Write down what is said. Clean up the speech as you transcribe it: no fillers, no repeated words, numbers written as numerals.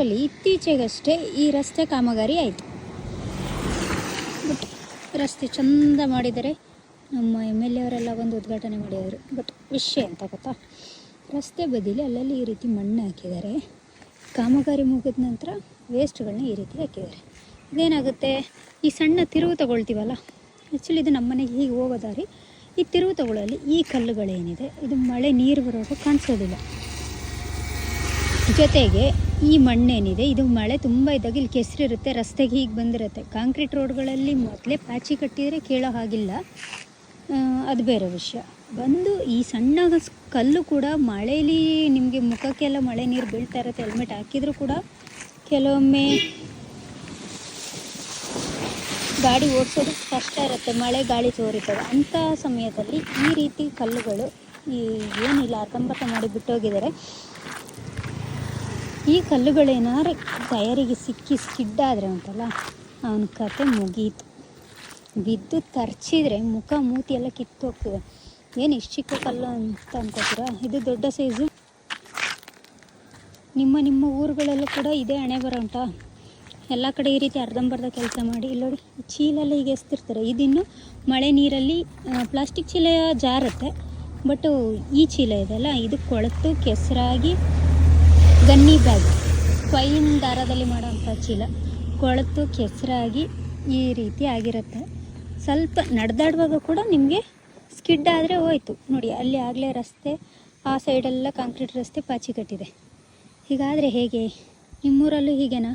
ಅಲ್ಲಿ ಇತ್ತೀಚೆಗಷ್ಟೇ ಈ ರಸ್ತೆ ಕಾಮಗಾರಿ ಆಯಿತು. ಬಟ್ ರಸ್ತೆ ಚಂದ ಮಾಡಿದರೆ ನಮ್ಮ MLA ಅವರೆಲ್ಲ ಬಂದು ಉದ್ಘಾಟನೆ ಮಾಡಿದರು. ಬಟ್ ವಿಷಯ ಅಂತ ಗೊತ್ತಾ, ರಸ್ತೆ ಬದಿಲಿ ಅಲ್ಲಲ್ಲಿ ಈ ರೀತಿ ಮಣ್ಣು ಹಾಕಿದ್ದಾರೆ. ಕಾಮಗಾರಿ ಮುಗಿದ ನಂತರ ವೇಸ್ಟ್ಗಳನ್ನ ಈ ರೀತಿ ಹಾಕಿದ್ದಾರೆ. ಇದೇನಾಗುತ್ತೆ, ಈ ಸಣ್ಣ ತಿರುವು ತಗೊಳ್ತೀವಲ್ಲ, ಆ್ಯಕ್ಚುಲಿ ಇದು ನಮ್ಮ ಮನೆಗೆ ಹೀಗೆ ಹೋಗೋ ದಾರಿ. ಈ ತಿರುವು ತಗೊಳ್ಳಲ್ಲಿ ಈ ಕಲ್ಲುಗಳೇನಿದೆ ಇದು ಮಳೆ ನೀರು ಬರೋದು ಕಾಣಿಸೋದಿಲ್ಲ. ಜೊತೆಗೆ ಈ ಮಣ್ಣೇನಿದೆ ಇದು ಮಳೆ ತುಂಬ ಇದ್ದಾಗ ಇಲ್ಲಿ ಕೆಸರಿರುತ್ತೆ, ರಸ್ತೆಗೆ ಹೀಗೆ ಬಂದಿರುತ್ತೆ. ಕಾಂಕ್ರೀಟ್ ರೋಡ್ಗಳಲ್ಲಿ ಮೊದಲೇ ಪ್ಯಾಚಿ ಕಟ್ಟಿದರೆ ಕೇಳೋ ಹಾಗಿಲ್ಲ, ಅದು ಬೇರೆ ವಿಷಯ. ಬಂದು ಈ ಸಣ್ಣ ಕಲ್ಲು ಕೂಡ ಮಳೇಲಿ ನಿಮಗೆ ಮುಖಕ್ಕೆಲ್ಲ ಮಳೆ ನೀರು ಬೀಳ್ತಾ ಇರುತ್ತೆ. ಹೆಲ್ಮೆಟ್ ಹಾಕಿದರೂ ಕೂಡ ಕೆಲವೊಮ್ಮೆ ಗಾಡಿ ಓಡಿಸೋದು ಕಷ್ಟ ಇರುತ್ತೆ, ಮಳೆ ಗಾಳಿ ಸೋರಿತದೆ. ಅಂಥ ಸಮಯದಲ್ಲಿ ಈ ರೀತಿ ಕಲ್ಲುಗಳು ಏನಿಲ್ಲ ಅರ್ಧಂಬರ್ಧ ಮಾಡಿ ಬಿಟ್ಟೋಗಿದ್ದಾರೆ. ಈ ಕಲ್ಲುಗಳೇನಾದ್ರು ಟಯರಿಗೆ ಸಿಕ್ಕಿ ಸ್ಕಿಡ್ಡಾದರೆ ಉಂಟಲ್ಲ, ಅವನ ಕತೆ ಮುಗೀತು. ಬಿದ್ದು ತರ್ಚಿದ್ರೆ ಮುಖ ಮೂತಿ ಎಲ್ಲ ಕಿತ್ತೋಗ್ತದೆ. ಏನು ಇಷ್ಟು ಚಿಕ್ಕ ಕಲ್ಲು ಅಂತ ಅನ್ಕೋತೀರಾ, ಇದು ದೊಡ್ಡ ಸೈಜು. ನಿಮ್ಮ ಊರುಗಳಲ್ಲೂ ಕೂಡ ಇದೇ ಹಣೆ ಬರ ಉಂಟಾ? ಎಲ್ಲ ಕಡೆ ಈ ರೀತಿ ಅರ್ಧಂಬರ್ಧ ಕೆಲಸ ಮಾಡಿ. ಇಲ್ಲಿ ನೋಡಿ, ಚೀಲೆಲ್ಲ ಹೀಗೆ ಎಸ್ತಿರ್ತಾರೆ. ಇದಿನ್ನು ಮಳೆ ನೀರಲ್ಲಿ ಪ್ಲಾಸ್ಟಿಕ್ ಚೀಲ ಜಾರುತ್ತೆ. ಬಟ್ ಈ ಚೀಲ ಇದೆಲ್ಲ ಇದು ಕೊಳೆತು ಕೆಸರಾಗಿ, ಗನ್ನಿ ಬ್ಯಾಗ್ ಫೈನ್ ದಾರದಲ್ಲಿ ಮಾಡೋವಂಥ ಚೀಲ ಕೊಳೆತು ಕೆಸರಾಗಿ ಈ ರೀತಿ ಆಗಿರುತ್ತೆ. ಸ್ವಲ್ಪ ನಡೆದಾಡುವಾಗ ಕೂಡ ನಿಮಗೆ ಸ್ಕಿಡ್ ಆದರೆ ಹೋಯ್ತು. ನೋಡಿ, ಅಲ್ಲಿ ಆಗಲೇ ರಸ್ತೆ ಆ ಸೈಡೆಲ್ಲ ಕಾಂಕ್ರೀಟ್ ರಸ್ತೆ ಪಾಚಿ ಕಟ್ಟಿದೆ. ಹೀಗಾದರೆ ಹೇಗೆ? ನಿಮ್ಮೂರಲ್ಲೂ ಹೀಗೇನಾ?